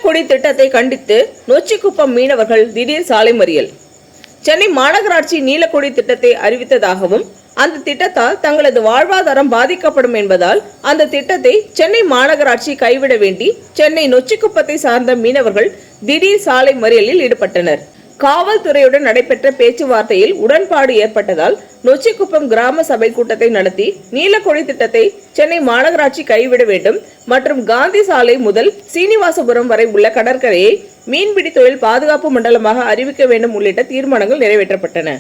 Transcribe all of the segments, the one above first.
நீலக்கொடி திட்டத்தை கண்டித்து நொச்சிக்குப்பம் மீனவர்கள் திடீர் சாலை மறியல். சென்னை மாநகராட்சி நீலக்கொடி திட்டத்தை அறிவித்ததாகவும் அந்த திட்டத்தால் தங்களது வாழ்வாதாரம் பாதிக்கப்படும் என்பதால் அந்த திட்டத்தை சென்னை மாநகராட்சி கைவிட வேண்டி சென்னை நொச்சிக்குப்பத்தை சார்ந்த மீனவர்கள் திடீர் சாலை மறியலில் ஈடுபட்டனர். காவல்துறையுடன் நடைபெற்ற பேச்சுவார்த்தையில் உடன்பாடு ஏற்பட்டதால் நொச்சிக்குப்பம் கிராம சபை கூட்டத்தை நடத்தி நீலக்கொடி திட்டத்தை சென்னை மாநகராட்சி கைவிட வேண்டும் மற்றும் காந்தி சாலை முதல் சீனிவாசபுரம் வரை உள்ள கடற்கரையை மீன்பிடி தொழில் பாதுகாப்பு மண்டலமாக அறிவிக்க வேண்டும் உள்ளிட்ட தீர்மானங்கள் நிறைவேற்றப்பட்டன.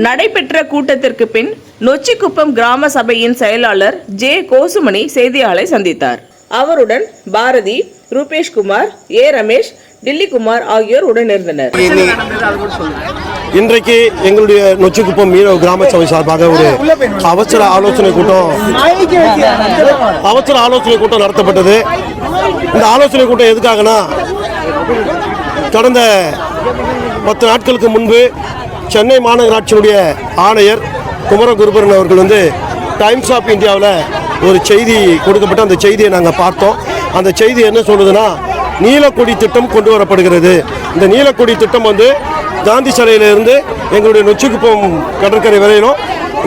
நடைபெற்ற கூட்டத்திற்கு பின் நொச்சிக்குப்பம் கிராம சபையின் செயலாளர் ஜே கோசுமணி செய்தியாளரை சந்தித்தார். அவருடன் பாரதி, ரூபேஷ்குமார், ஏ ரமேஷ், டில்லிகுமார் ஆகியோர் உடனிருந்தனர். இன்றைக்கு எங்களுடைய நொச்சிக்குப்பம் மீனவ கிராம சபை சார்பாக ஒரு அவசர ஆலோசனை கூட்டம் நடத்தப்பட்டது. இந்த ஆலோசனை கூட்டம் எதுக்காகனா, கடந்த 10 நாட்களுக்கு முன்பு சென்னை மாநகராட்சியினுடைய ஆணையர் குமரகுருபரன் அவர்கள் டைம்ஸ் ஆஃப் இந்தியாவில் ஒரு செய்தி கொடுக்கப்பட்டு அந்த செய்தியை நாங்கள் பார்த்தோம். அந்த செய்தி என்ன சொல்லுதுன்னா, நீலக்கொடி திட்டம் கொண்டு வரப்படுகிறது. இந்த நீலக்கொடி திட்டம் காந்தி சிலையிலிருந்து எங்களுடைய நொச்சிக்குப்பம் கடற்கரை வரையிலும்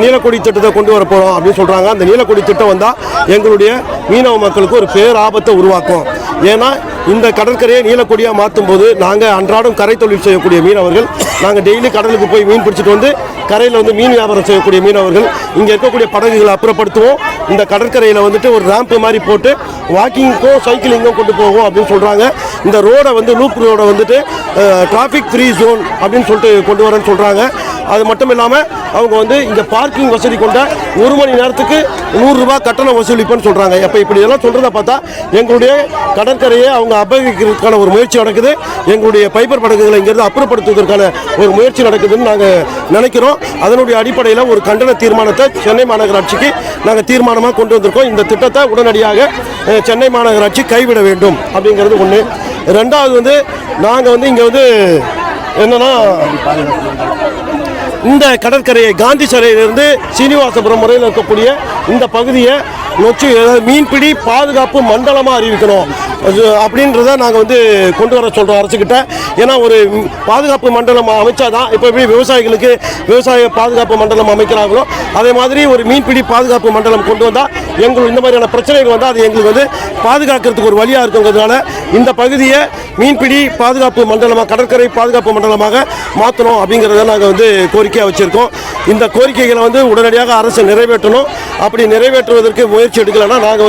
நீலக்கொடி திட்டத்தை கொண்டு வர போகிறோம் அப்படின்னு சொல்கிறாங்க. அந்த நீலக்கொடி திட்டம் வந்தால் எங்களுடைய மீனவ மக்களுக்கு ஒரு பேராபத்தை உருவாக்கும். ஏன்னா இந்த கடற்கரையை நீலக்கொடியாக மாற்றும் போது நாங்கள் அன்றாடம் கரை தொழில் செய்யக்கூடிய மீனவர்கள், நாங்கள் டெய்லி கடலுக்கு போய் மீன் பிடிச்சிட்டு கரையில் மீன் வியாபாரம் செய்யக்கூடிய மீனவர்கள் இங்கே இருக்கக்கூடிய படகுகளை அப்புறப்படுத்துவோம். இந்த கடற்கரையில் ஒரு ரேம்ப் மாதிரி போட்டு வாக்கிங்க்கும் சைக்கிளிங்கும் கொண்டு போவோம் அப்படின்னு சொல்கிறாங்க. இந்த ரோடை லூப் ரோடை டிராஃபிக் ஃப்ரீ ஜோன் அப்படின்னு சொல்லிட்டு கொண்டு வரேன்னு சொல்கிறாங்க. அது மட்டும் இல்லாமல் அவங்க இங்கே பார்க்கிங் வசதி கொண்ட 1 மணி நேரத்துக்கு 100 ரூபாய் கட்டணம் வசூலிப்பேன்னு சொல்கிறாங்க. அப்போ இப்படி எல்லாம் சொல்கிறத பார்த்தா எங்களுடைய கடற்கரையை அவங்க அபகரிக்கிறதுக்கான ஒரு முயற்சி நடக்குது. எங்களுடைய பைப்பர் படகுகளை இங்கேருந்து அப்புறப்படுத்துவதற்கான ஒரு முயற்சி நடக்குதுன்னு நாங்கள் நினைக்கிறோம். அதனுடைய அடிப்படையில் ஒரு கண்டன தீர்மானத்தை சென்னை மாநகராட்சிக்கு நாங்கள் தீர்மானமாக கொண்டு வந்திருக்கோம். இந்த திட்டத்தை உடனடியாக சென்னை மாநகராட்சி கைவிட வேண்டும் அப்படிங்கிறது ஒன்று. ரெண்டாவது நாங்கள் இங்கே என்னன்னா, இந்த கடற்கரையை காந்தி சிலையிலிருந்து சீனிவாசபுரம் முறையில் இருக்கக்கூடிய இந்த பகுதியை நொச்சி மீன்பிடி பாதுகாப்பு மண்டலமாக அறிவிக்கணும் அப்படின்றத நாங்கள் கொண்டு வர சொல்கிறோம் அரசுக்கிட்ட. ஏன்னா ஒரு பாதுகாப்பு மண்டலம் அமைச்சாதான் இப்போ எப்படி விவசாயிகளுக்கு விவசாய பாதுகாப்பு மண்டலம் அமைக்கிறாங்களோ அதே மாதிரி ஒரு மீன்பிடி பாதுகாப்பு மண்டலம் கொண்டு வந்தால் எங்களுக்கு இந்த மாதிரியான பிரச்சனைகள் வந்தால் அது எங்களுக்கு பாதுகாக்கிறதுக்கு ஒரு வழியாக இருக்குங்கிறதுனால இந்த பகுதியை மீன்பிடி பாதுகாப்பு மண்டலமாக, கடற்கரை பாதுகாப்பு மண்டலமாக மாற்றணும் அப்படிங்கிறத நாங்கள் கோரிக்கையாக வச்சுருக்கோம். இந்த கோரிக்கைகளை உடனடியாக அரசு நிறைவேற்றணும். அப்படி நிறைவேற்றுவதற்கு முயற்சி எடுக்கலைன்னா நாங்கள்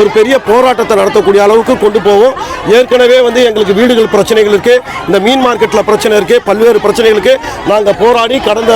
ஒரு பெரிய போராட்டத்தை நடத்தக்கூடிய அளவுக்கு கொண்டு போவோம். ஏற்கனவே எங்களுக்கு வீடுகள் பிரச்சனைகள் இருக்குது, இந்த மீன் மார்க்கெட்டில் பிரச்சனை இருக்குது, பல்வேறு பிரச்சனைகளுக்கு நாங்கள் போராடி கடந்த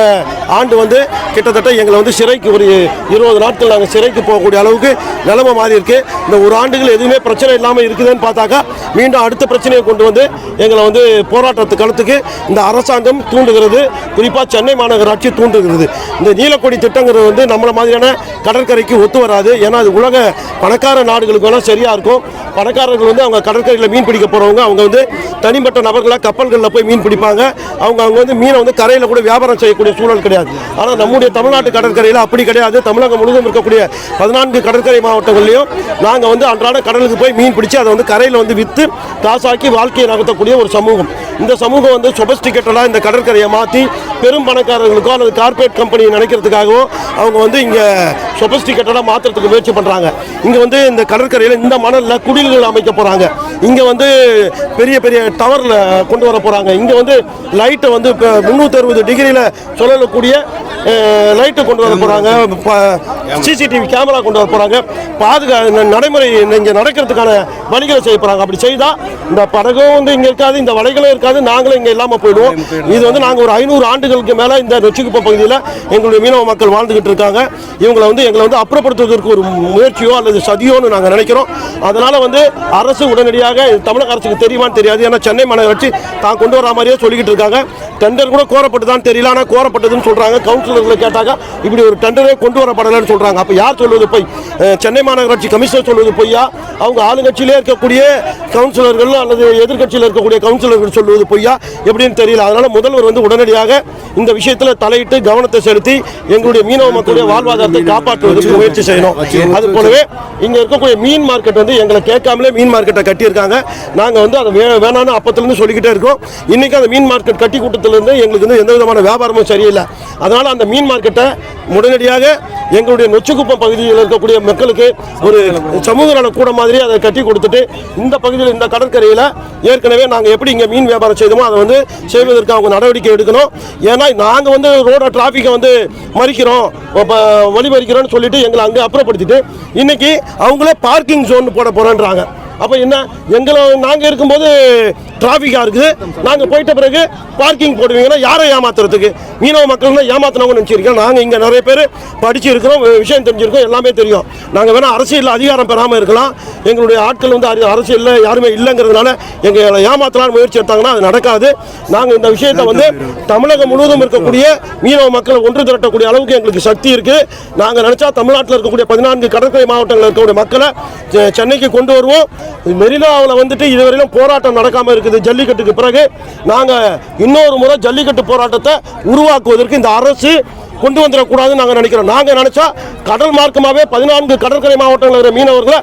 ஆண்டு கிட்டத்தட்ட எங்களை சிறைக்கு ஒரு 20 நாட்கள் நாங்கள் சிறைக்கு போகக்கூடிய அளவுக்கு நிலைமை மாறி இருக்குது. இந்த ஒரு ஆண்டுகள் எதுவுமே பிரச்சனை இல்லாமல் இருக்குதுன்னு பார்த்தாக்கா மீண்டும் அடுத்த பிரச்சனையை கொண்டு எங்களை போராட்டத்து களத்துக்கு இந்த அரசாங்கம் தூண்டுகிறது. குறிப்பாக சென்னை மாநகராட்சி தூண்டுகிறது. இந்த நீலக்கொடி திட்டங்கிறது நம்மளை மாதிரியான கடற்கரைக்கு ஒத்து வராது. ஏன்னா அது உலக பணக்கார நாடுகளுக்கு வேணால் சரியாக இருக்கும். பணக்காரர்கள் அவங்க கடற்கரையில் மீன் பிடிக்க போகிறவங்க அவங்க தனிப்பட்ட நபர்களாக கப்பல்களில் போய் மீன் பிடிப்பாங்க. அவங்க மீனை கரையில் கூட வியாபாரம் செய்யக்கூடிய சூழல் கிடையாது. ஆனால் நம்முடைய தமிழ்நாட்டு கடற்கரையில் அப்படி கிடையாது. தமிழகம் முழுவதும் இருக்கக்கூடிய 14 கடற்கரை மாவட்டங்கள்லையும் நாங்கள் அன்றாட கடலுக்கு போய் மீன் பிடிச்சி அதை கரையில் விற்று காசாக்கி வாழ்க்கையை நகர்த்தக்கூடிய ஒரு சமூகம். இந்த சமூகம் சொபஸ்டிகேட்டடாக இந்த கடற்கரையை மாற்றி பெரும் பணக்காரர்களுக்கோ அல்லது கார்பரேட் கம்பெனி நினைக்கிறதுக்காகவோ அவங்க இங்கே சொபஸ்டிகேட்டடாக மாற்றுறதுக்கு முயற்சி பண்ணுறாங்க. இங்கே இந்த கடற்கரையில் இந்த மணலில் குடில்கள் அமைக்க போகிறாங்க. இங்கே பெரிய பெரிய டவரில் கொண்டு வர போகிறாங்க. இங்கே லைட்டை 360 டிகிரியில் சொல்லக்கூடிய லைட்டு கொண்டு வர போகிறாங்க. சிசிடிவி கேமரா கொண்டு வர போகிறாங்க. நடைமுறை இங்கே நடக்கிறதுக்கான வழிகளை செய்ய போகிறாங்க. அப்படி செய்தால் இந்த படகும் இங்கே இருக்காது, இந்த வலைகளும் இருக்காது, நாங்களும் இங்கே இல்லாமல் போயிடுவோம். இது நாங்கள் ஒரு 500 ஆண்டுகளுக்கு மேலே இந்த நொச்சிக்குப்பம் பகுதியில் எங்களுடைய மீனவ மக்கள் வாழ்ந்துகிட்டு இருக்காங்க. இவங்களை எங்களை அப்புறப்படுத்துவதற்கு ஒரு முயற்சியோ அல்லது சதியோன்னு நாங்கள் நினைக்கிறோம். அதனால் அரசு உடனடியாக தமிழக அரசுக்கு தெரியுமான்னு தெரியாது. ஏன்னா சென்னை மாநகராட்சி தான் கொண்டு வர மாதிரியே சொல்லிக்கிட்டு இருக்காங்க. டெண்டர் கூட கோரப்பட்டுதான் தெரியல, ஆனால் கோரப்பட்டதுன்னு சொல்கிறாங்க. கவுன்சிலர்களை கேட்டாங்க இப்படி ஒரு டெண்டரே கொண்டு வரப்படலைன்னு சொல்கிறாங்க. அப்போ யார் சொல்வது போய்? சென்னை மாநகராட்சி கமிஷனர் சொல்வது பொய்யா? அவங்க ஆளுங்கட்சியிலே இருக்கக்கூடிய கவுன்சிலர்கள் அல்லது எதிர்கட்சியில் இருக்கக்கூடிய கவுன்சிலர்கள் சொல்வது பொய்யா எப்படின்னு தெரியல. அதனால் முதல்வர் உடனடியாக இந்த விஷயத்தில் தலையிட்டு கவனத்தை செலுத்தி எங்களுடைய மீனவ மக்களுடைய வாழ்வாதாரத்தை காப்பாற்றுவதற்கு முயற்சி செய்யணும். அது போலவே இங்கே இருக்கக்கூடிய மீன் மார்க்கெட் வந்து எங்களை கேட்காமலே மீன் மார்க்கெட்டை கட்டியிருக்காங்க. நாங்கள் வந்து அதை வேணான்னு அப்பத்திலிருந்து சொல்லிக்கிட்டே இருக்கோம். இன்றைக்கி அந்த மீன் மார்க்கெட் கட்டி கூட்டத்திலிருந்து எங்களுக்கு வந்து எந்த விதமான வியாபாரமும் சரியில்லை. அதனால் அந்த மீன் மார்க்கெட்டை உடனடியாக எங்களுடைய நொச்சிக்குப்பம் பகுதியில் இருக்கக்கூடிய மக்களுக்கு ஒரு சமூக நல கூட மாதிரி அதை கட்டி கொடுத்துட்டு இந்த பகுதியில் இந்த கடற்கரையில் ஏற்கனவே நாங்கள் எப்படி இங்கே மீன் வியாபாரம் செய்தோமோ அதை வந்து செய்வதற்கு அவங்க நடவடிக்கை எடுக்கணும். ஏன்னா நாங்கள் வந்து ரோட டிராஃபிக்கை வந்து மறிக்கிறோம், வழிமறிக்கிறோம்னு சொல்லிட்டு எங்களை அங்கே அப்புறப்படுத்திட்டு இன்னைக்கு அவங்களே பார்க்கிங் ஜோன் போட போகிறோன்றாங்க. அப்போ என்ன, நாங்கள் இருக்கும்போது டிராஃபிக்காக இருக்குது, நாங்கள் போயிட்ட பிறகு பார்க்கிங் போடுவீங்கன்னா யாரை ஏமாத்துறதுக்கு? மீனவ மக்கள் தான் ஏமாத்தினவங்க நினச்சிருக்கோம். நாங்கள் இங்கே நிறைய பேர் படிச்சு இருக்கிறோம், விஷயம் தெரிஞ்சிருக்கோம், எல்லாமே தெரியும். நாங்கள் வேணால் அரசியலில் அதிகாரம் பெறாமல் இருக்கலாம், எங்களுடைய ஆட்கள் வந்து அரசியலில் யாருமே இல்லைங்கிறதுனால எங்களை ஏமாத்தலான்னு முயற்சி எடுத்தாங்கன்னா அது நடக்காது. நாங்கள் இந்த விஷயத்தை வந்து தமிழகம் முழுவதும் இருக்கக்கூடிய மீனவ மக்களை ஒன்று திரட்டக்கூடிய அளவுக்கு எங்களுக்கு சக்தி இருக்குது. நாங்கள் நினச்சா தமிழ்நாட்டில் இருக்கக்கூடிய 14 கடற்கரை மாவட்டங்களில் இருக்கக்கூடிய மக்களை சென்னைக்கு கொண்டு வருவோம். மெரினாவில் வந்துட்டு இதுவரையிலும் போராட்டம் நடக்காமல் இருக்குது. ஜல்லிக்கட்டுக்கு பிறகு நாங்கள் இன்னொரு முறை ஜல்லிக்கட்டு போராட்டத்தை உருவாக்குவதற்கு இந்த அரசு கொண்டு வந்துடக்கூடாதுன்னு நாங்கள் நினைக்கிறோம். நாங்கள் நினச்சா கடல் மார்க்கமாகவே 14 கடற்கரை மாவட்டங்களில் இருக்கிற மீனவர்களை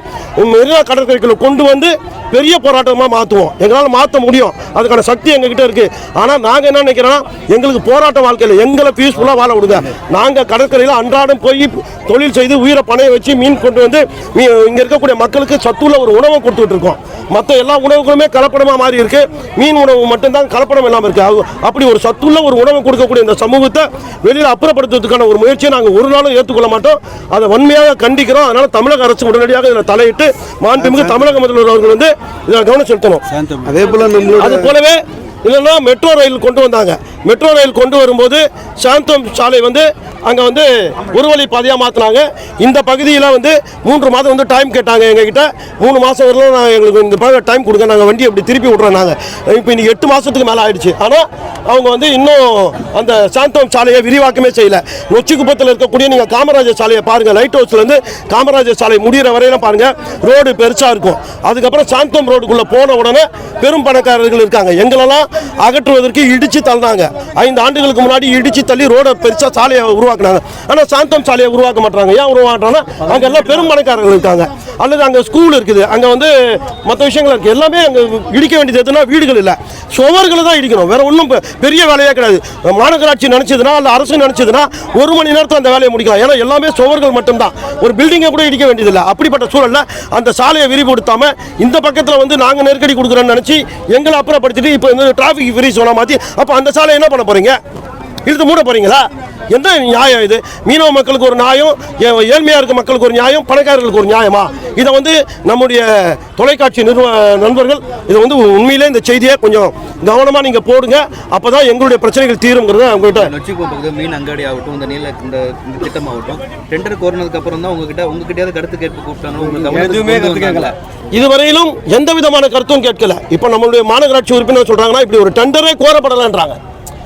மெரினா கடற்கரைக்குள்ள கொண்டு வந்து பெரிய போராட்டமாக மாற்றுவோம். எங்களால் மாற்ற முடியும், அதுக்கான சக்தி எங்ககிட்ட இருக்குது. ஆனால் நாங்கள் என்ன நினைக்கிறோன்னா எங்களுக்கு போராட்ட வாழ்க்கையில் எங்களை பீஸ்ஃபுல்லாக வாழ விடுங்க. நாங்கள் கடற்கரையில் அன்றாடம் போய் தொழில் செய்து உயிரை பணைய வச்சு மீன் கொண்டு வந்து இங்கே இருக்கக்கூடிய மக்களுக்கு சத்துள்ள ஒரு உணவை கொடுத்துட்டு இருக்கோம். மற்ற எல்லா உணவுகளுமே கலப்படமாக மாறி இருக்குது, மீன் உணவு மட்டும்தான் கலப்படம் இல்லாமல் இருக்குது. அப்படி ஒரு சத்துள்ள ஒரு உணவு கொடுக்கக்கூடிய இந்த சமூகத்தை வெளியில் அப்புறப்படுத்துவதற்கான ஒரு முயற்சியை நாங்கள் ஒரு நாளும் ஏற்றுக்கொள்ள மாட்டோம். அதை வன்மையாக கண்டிக்கிறோம். அதனால் தமிழக அரசு உடனடியாக இதில் தலையிட்டு மாண்புமிகு தமிழக முதல்வர் அவர்கள் வந்து இதில் கவனம் செலுத்தணும். அதே போல அது போலவே இல்லைன்னா மெட்ரோ ரயில் கொண்டு வந்தாங்க. மெட்ரோ ரயில் கொண்டு வரும்போது சாந்தோம் சாலை வந்து அங்கே வந்து ஒரு வழி பாதையாக மாற்றினாங்க. இந்த பகுதியில் வந்து 3 மாதம் வந்து டைம் கேட்டாங்க எங்ககிட்ட. 3 மாதம் வரலாம் நாங்கள் எங்களுக்கு இந்த டைம் கொடுங்க, நாங்கள் வண்டி அப்படி திருப்பி விட்றோம். நாங்கள் இப்போ இன்னைக்கு 8 மாதத்துக்கு மேலே ஆயிடுச்சு. ஆனால் அவங்க வந்து இன்னும் அந்த சாந்தோம் சாலையை விரிவாக்கமே செய்யலை. நொச்சிக்குப்பத்தில் இருக்கக்கூடிய நீங்கள் காமராஜர் சாலையை பாருங்கள், லைட் ஹவுஸ்லேருந்து காமராஜர் சாலை முடிகிற வரையிலும் பாருங்கள், ரோடு பெருசாக இருக்கும். அதுக்கப்புறம் சாந்தோம் ரோடுக்குள்ளே போன உடனே பெரும் பணக்காரர்கள் இருக்காங்க. எங்களெல்லாம் அகற்றுவதற்கு இடித்து தள்ளினாங்க. 5 ஆண்டுகளுக்கு முன்னாடி இடித்து தள்ளி ரோடை பெருசாக சாலையை உருவாக்குனாங்க. ஆனால் சாந்தோம் சாலையை உருவாக்க மாட்டாங்க. ஏன் உருவாக்குறாங்கன்னா அங்கே எல்லாம் பெரும் பணக்காரர்கள் இருக்காங்க, அல்லது அங்கே ஸ்கூல் இருக்குது, அங்கே வந்து மற்ற விஷயங்கள் இருக்குது. எல்லாமே அங்கே இடிக்க வேண்டியது எதுனா வீடுகள் இல்லை, சுவர்களை தான் இடிக்கணும். வேற ஒன்றும் பெரிய வேலையே கிடையாது. மாநகராட்சி நினச்சதுன்னா அல்ல அரசு நினச்சதுன்னா 1 மணி நேரத்தில் அந்த வேலையை முடிக்கலாம். ஏன்னா எல்லாமே சுவர்கள் மட்டும்தான், ஒரு பில்டிங்கை கூட இடிக்க வேண்டியதில்லை. அப்படிப்பட்ட சூழலில் அந்த சாலையை விரிவுபடுத்தாமல் இந்த பக்கத்தில் வந்து நாங்கள் நெருக்கடி கொடுக்குறோன்னு நினச்சி எங்களை அப்புறப்படுத்திட்டு இப்போ இந்த டிராஃபிக் ஃப்ரீ சோனா மாற்றி அப்போ அந்த சாலை என்ன பண்ண போகிறீங்க? இழுத்து மூட போகிறீங்களா? எந்த நியாயம் இது? மீனவ மக்களுக்கு ஒரு நியாயம், ஏழ்மையாக இருக்க மக்களுக்கு ஒரு நியாயம், பணக்காரர்களுக்கு ஒரு நியாயமா? இதை வந்து நம்முடைய தொலைக்காட்சி நண்பர்கள் இதை வந்து உண்மையிலே இந்த செய்தியை கொஞ்சம் கவனமாக நீங்கள் போடுங்க. அப்போ தான் எங்களுடைய பிரச்சனைகள் தீருங்கிறத அவங்ககிட்ட. மீன் அங்காடி ஆகட்டும், இந்த திட்டமாகட்டும், டெண்டர் கோரினதுக்கு அப்புறம் தான் உங்ககிட்ட கருத்து கேட்பு கூப்பிட்டாங்க. இதுவரையிலும் எந்த விதமான கருத்தும் கேட்கல. இப்போ நம்மளுடைய மாநகராட்சி உறுப்பினர் சொல்கிறாங்கன்னா இப்படி ஒரு டெண்டரே கோரப்படலைன்றாங்க.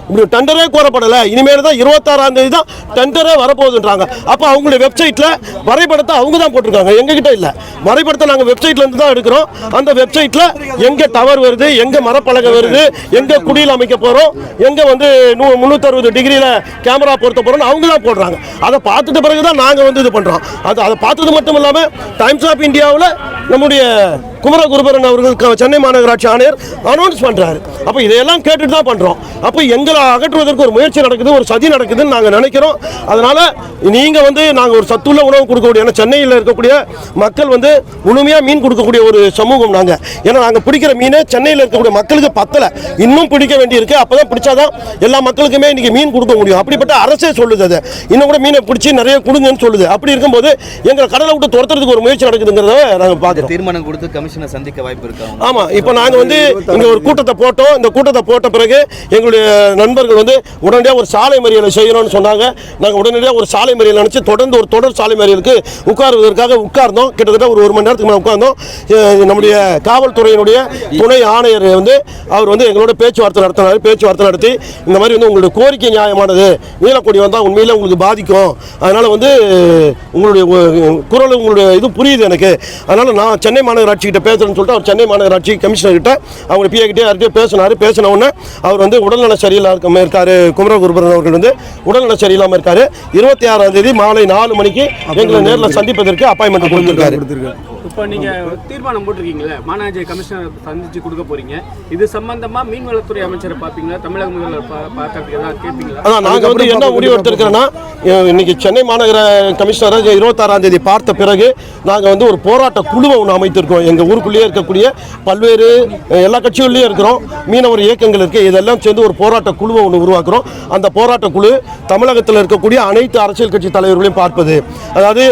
இப்படி டெண்டரே கோரப்படலை, இனிமேல் தான் 26ஆம் தேதி தான் டெண்டரே வரப்போகுதுன்றாங்க. அப்போ அவங்களுடைய வெப்சைட்டில் வரைபடத்தை அவங்க தான் போட்டிருக்காங்க, எங்ககிட்ட இல்லை. வரைபடத்தை நாங்கள் வெப்சைட்லேருந்து தான் எடுக்கிறோம். அந்த வெப்சைட்டில் எங்கே டவர் வருது, எங்கே மரப்பலகை வருது, எங்கே குடியில் அமைக்க போகிறோம், எங்கே வந்து 360 டிகிரியில் கேமரா பொருத்த போகிறோம்னு அவங்க தான் போடுறாங்க. அதை பார்த்துட்ட பிறகு தான் நாங்கள் வந்து இது பண்ணுறோம். அதை பார்த்தது மட்டும் இல்லாமல் டைம்ஸ் ஆஃப் இந்தியாவில் நம்முடைய குமரகுருபரன் அவர்கள் சென்னை மாநகராட்சி ஆணையர் அனௌன்ஸ் பண்ணுறாரு. அப்போ இதையெல்லாம் கேட்டுட்டு தான் பண்ணுறோம். அப்போ எங்களை அகற்றுவதற்கு ஒரு முயற்சி நடக்குது, ஒரு சதி நடக்குதுன்னு நாங்கள் நினைக்கிறோம். அதனால் நீங்கள் வந்து நாங்கள் ஒரு சத்துள்ள உணவு கொடுக்கக்கூடிய, ஏன்னா சென்னையில் இருக்கக்கூடிய மக்கள் வந்து முழுமையாக மீன் கொடுக்கக்கூடிய ஒரு சமூகம் நாங்கள். ஏன்னா நாங்கள் பிடிக்கிற மீனை சென்னையில் இருக்கக்கூடிய மக்களுக்கு பத்தலை, இன்னும் பிடிக்க வேண்டியிருக்கு. அப்போ தான் பிடிச்சாதான் எல்லா மக்களுக்குமே இன்றைக்கி மீன் கொடுக்க முடியும். அப்படிப்பட்ட அரசே சொல்லுது, அதை இன்னும் கூட மீனை பிடிச்சி நிறைய கொடுங்கன்னு சொல்லுது. அப்படி இருக்கும்போது எங்களை கடலை விட்டு துரத்துறதுக்கு ஒரு முயற்சி நடக்குதுங்கிறத நாங்கள் பார்க்குறோம். தீர்மானம் கொடுத்து கமிஷனை சந்திக்க வாய்ப்பு இருக்கா? ஆமாம், இப்போ நாங்கள் வந்து இங்கே ஒரு கூட்டத்தை போட்டோம். இந்த கூட்டத்தை போட்ட பிறகு எங்களுடைய நண்பர்கள் வந்து உடனடியாக ஒரு சாலை மறியலை செய்யணும்னு சொன்னாங்க. நாங்கள் உடனடியாக ஒரு சாலை மறியல் நினச்சி தொடர்ந்து ஒரு தொடர் சாலை மறியலுக்கு உட்காருவதற்காக உட்கார்ந்தோம். கிட்டத்தட்ட ஒரு 1 மணி நேரத்துக்கு மேலே உட்கார்ந்தோம். நம்முடைய காவல்துறையினுடைய துணை ஆணையர் வந்து அவர் வந்து எங்களோட பேச்சுவார்த்தை நடத்தி இந்த மாதிரி வந்து உங்களுடைய கோரிக்கை நியாயமானது, நீலக்கொடி வந்தால் உண்மையில் உங்களுக்கு பாதிக்கும், அதனால் வந்து உங்களுடைய குரல் உங்களுடைய இது புரியுது எனக்கு, அதனால் நான் சென்னை மாநகராட்சிக்கிட்ட பேசுகிறேன்னு சொல்லிட்டு அவர் சென்னை மாநகராட்சி கமிஷனர்கிட்ட அவங்க பிஏ கிட்டே யார்கிட்டயே பேசின உடனே அவர் வந்து உடல்நல சரியில்லாமல் இருக்காரு. குமரகுருபரன் அவர்கள் வந்து உடல்நல சரியில்லாமல் இருக்காரு. 26ஆம் தேதி மாலை 4 மணிக்கு எங்களை நேரில் சந்திப்பதற்கு அப்பாயின்மெண்ட் கொடுத்துருக்காரு. இப்போ நீங்கள் தீர்மானம் போட்டிருக்கீங்களே, மாநகராட்சி கமிஷனர் சந்திச்சு கொடுக்க போறீங்க. இது சம்பந்தமா மீன்வளத்துறை அமைச்சரை பார்ப்பீங்களா, தமிழக முதல்வர் பார்க்கறதுக்கு ஏதாவது கேட்பீங்களா? அதான் நாங்கள் வந்து என்ன முடிவு எடுத்திருக்கிறோன்னா, இன்னைக்கு சென்னை மாநகர கமிஷனரை 26ஆம் தேதி பார்த்த பிறகு நாங்கள் வந்து ஒரு போராட்ட குழுவை ஒன்று அமைத்திருக்கோம். எங்கள் ஊருக்குள்ளேயே இருக்கக்கூடிய பல்வேறு எல்லா கட்சிகள்லேயும் இருக்கிறோம், மீனவர் இயக்கங்கள் இருக்குது, இதெல்லாம் சேர்ந்து ஒரு போராட்ட குழுவை ஒன்று உருவாக்குறோம். அந்த போராட்ட குழு தமிழகத்தில் இருக்கக்கூடிய அனைத்து அரசியல் கட்சி தலைவர்களையும் பார்ப்பது. அதாவது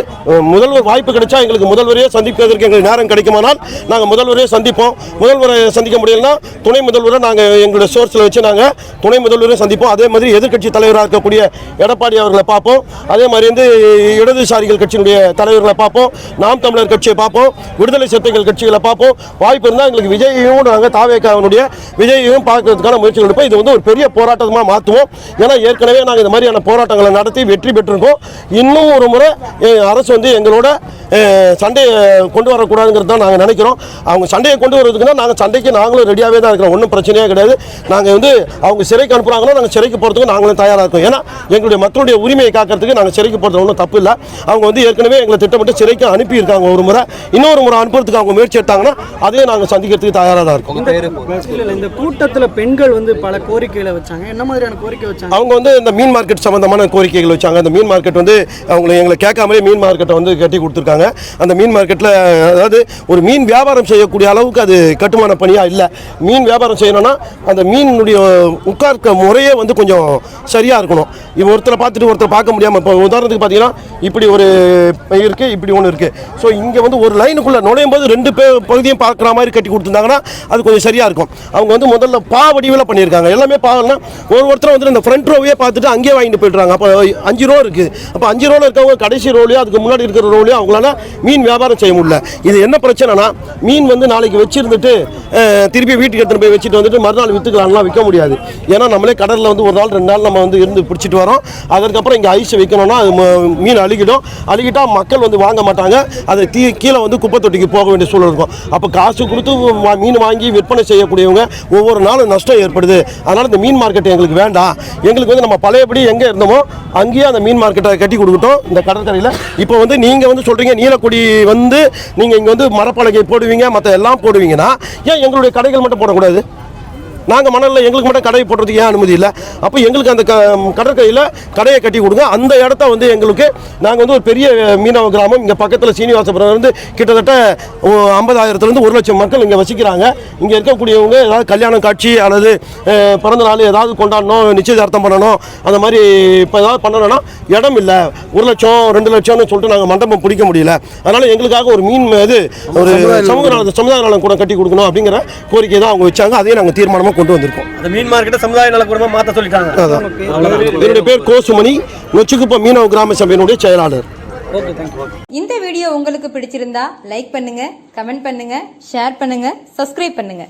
முதல்வர் வாய்ப்பு கிடைச்சா எங்களுக்கு முதல்வரையே சந்திப்பதற்கு எங்களுக்கு நேரம் கிடைக்குமானால் நாங்கள் முதல்வரையே சந்திப்போம். முதல்வரை சந்திக்க முடியலன்னா துணை முதல்வரை நாங்கள் எங்களுடைய சோர்ஸில் வச்சு நாங்கள் துணை முதல்வரை சந்திப்போம். அதே மாதிரி எதிர்க்கட்சி தலைவராக இருக்கக்கூடிய எடப்பாடி அவர்களை பார்ப்போம். அதே மாதிரி வந்து இடதுசாரிகள் கட்சியினுடைய தலைவர்களை பார்ப்போம், நாம் தமிழர் கட்சியை பார்ப்போம், விடுதலை சிறுத்தைகள் கட்சிகளை பார்ப்போம். வாய்ப்பு இருந்தால் எங்களுக்கு விஜயையும் நாங்கள் தாவேக்காவினுடைய விஜயையும் பார்க்கறதுக்கான முயற்சிகள் எடுப்போம். இது வந்து ஒரு பெரிய போராட்டமாக மாற்றுவோம். ஏன்னா ஏற்கனவே நாங்கள் இந்த மாதிரியான போராட்டங்களை நடத்தி வெற்றி பெற்றிருக்கோம். இன்னும் ஒரு முறை அரசு வந்து எங்களோட சண்டையை கொண்டு வரக்கூடாதுங்கிறது தான் நாங்கள் நினைக்கிறோம். அவங்க சண்டையை கொண்டு வரதுக்குன்னா நாங்கள் சண்டைக்கு நாங்களும் ரெடியாகவே தான் இருக்கிறோம். ஒன்றும் பிரச்சனையே கிடையாது. நாங்கள் வந்து அவங்க சிறைக்கு அனுப்புகிறாங்கன்னா நாங்கள் சிறைக்கு போகிறதுக்கு நாங்களும் தயாராக இருக்கோம். ஏன்னா எங்களுடைய மக்களுடைய உரிமையை காக்கிறதுக்கு நாங்கள் சிறைக்கு போகிறது ஒன்றும் தப்பு இல்லை. அவங்க வந்து ஏற்கனவே எங்களை திட்டமிட்டு சிறைக்கு அனுப்பியிருக்காங்க. ஒரு முறை இன்னொரு முறை அனுப்புறதுக்கு அவங்க முயற்சி எடுத்தாங்கன்னா அதையும் நாங்கள் சந்திக்கிறதுக்கு தயாராக தான் இருக்கோம். இந்த கூட்டத்தில் பெண்கள் வந்து பல கோரிக்கைகளை வச்சாங்க. என்ன மாதிரியான கோரிக்கை வச்சாங்க? அவங்க வந்து இந்த மீன் மார்க்கெட் சம்பந்தமான கோரிக்கைகள் வச்சாங்க. அந்த மீன் மார்க்கெட் வந்து எங்களை கேட்காமலே மீன் மார்க்கெட்டை வந்து கட்டி கொடுத்துருக்காங்க. அந்த மீன் மார்க்கெட்டில் அதாவது ஒரு மீன் வியாபாரம் செய்யக்கூடிய அளவுக்கு அது கட்டுமான பணியாக இல்லை. மீன் வியாபாரம் செய்யணும்னா அந்த மீனுடைய உட்கார்க்க முறையே வந்து கொஞ்சம் சரியாக இருக்கணும். ஒருத்தரை பார்த்துட்டு ஒருத்தர் பார்க்க முடியாமல், இப்போ உதாரணத்துக்கு பார்த்தீங்கன்னா இப்படி ஒரு இருக்குது, இப்படி ஒன்று இருக்குது. ஸோ இங்கே வந்து ஒரு லைனுக்குள்ளே நுழையும் போது 2 பகுதியும் பார்க்குற மாதிரி கட்டி கொடுத்துருந்தாங்கன்னா அது கொஞ்சம் சரியாக இருக்கும். அவங்க வந்து முதல்ல வடிவில் பண்ணியிருக்காங்க. எல்லாமே பாவம்னா ஒருத்தர் வந்து இந்த ஃப்ரண்ட் ரோவையே பார்த்துட்டு அங்கேயே வாங்கிட்டு போய்ட்டுறாங்க. அப்போ 5 ரோ இருக்குது. அப்போ 5 ரோவில் இருக்கவங்க கடைசி ரோலையோ அதுக்கு முன்னாடி இருக்கிற ரோலையோ அவங்களால மீன் வியாபாரம் செய்ய முடியல. இது என்ன பிரச்சனைனா, மீன் வந்து நாளைக்கு வச்சிருந்துட்டு திருப்பி வீட்டுக்கு எடுத்துகிட்டு போய் வச்சுட்டு வந்துட்டு மறுநாள் விற்றுக்கலாம்லாம் விற்க முடியாது. ஏன்னா நம்மளே கடலில் வந்து ஒரு நாள் 2 நாள் நம்ம வந்து இருந்து பிடிச்சிட்டு வரோம். அதற்கப்புறம் இங்கே ஐஸ் வைக்கணும்னா அது மீன் அழுகிட்டால் மக்கள் வந்து வாங்க மாட்டாங்க. அதை கீழே வந்து குப்பை தொட்டிக்கு போக வேண்டிய சூழல் இருக்கும். அப்போ காசு கொடுத்து மீன் வாங்கி விற்பனை செய்யக்கூடியவங்க ஒவ்வொரு நாளும் நஷ்டம் ஏற்படுது. அதனால் இந்த மீன் மார்க்கெட் எங்களுக்கு வேண்டாம். எங்களுக்கு வந்து நம்ம பழையபடி எங்கே இருந்தோமோ அங்கேயே அந்த மீன் மார்க்கெட்டை கட்டி கொடுக்கட்டும் இந்த கடற்கரையில். இப்போ வந்து நீங்கள் வந்து சொல்கிறீங்க நீலக்குடி வந்து நீங்கள் இங்கே வந்து மரப்பலகை போடுவீங்க, மற்ற எல்லாம் போடுவீங்கன்னா ஏன் எங்களுடைய கடைகள் மட்டும் போடக்கூடாது? நாங்கள் மணலில் எங்களுக்கு மட்டும் கடை போடுறதுக்கு ஏன் அனுமதி இல்லை? அப்போ எங்களுக்கு அந்த கடற்கரையில் கடையை கட்டி கொடுங்க. அந்த இடத்த வந்து எங்களுக்கு நாங்கள் வந்து ஒரு பெரிய மீனவ கிராமம், இங்கே பக்கத்தில் சீனிவாசபுரம் வந்து கிட்டத்தட்ட 50,000 1 லட்சம் மக்கள் இங்கே வசிக்கிறாங்க. இங்கே இருக்கக்கூடியவங்க ஏதாவது கல்யாணம் காட்சி அல்லது பிறந்த நாள் ஏதாவது கொண்டாடணும், நிச்சயதார்த்தம் பண்ணணும், அந்த மாதிரி இப்போ ஏதாவது பண்ணணும்னா இடம் இல்லை. 1 லட்சம் 2 லட்சம்னு சொல்லிட்டு நாங்கள் மண்டபம் பிடிக்க முடியல. அதனால் எங்களுக்காக ஒரு மீன் இது ஒரு சமுதாய நலம் கூட கட்டி கொடுக்கணும் அப்படிங்கிற கோரிக்கை தான் அவங்க வச்சாங்க. அதையும் நாங்கள் தீர்மானமாக கொண்டு வந்திருக்கோம். அந்த மீன் மார்க்கெட்டை சமுதாய நலக்கூடமா மாற்ற சொல்லிட்டாங்க. என்னுடைய பேர் கோசுமணி, நொச்சிக்குப்பம் மீனவ கிராம சபையினுடைய செயலாளர். இந்த வீடியோ உங்களுக்கு பிடிச்சிருந்தா லைக் பண்ணுங்க, கமெண்ட் பண்ணுங்க, ஷேர் பண்ணுங்க, சப்ஸ்கிரைப் பண்ணுங்க.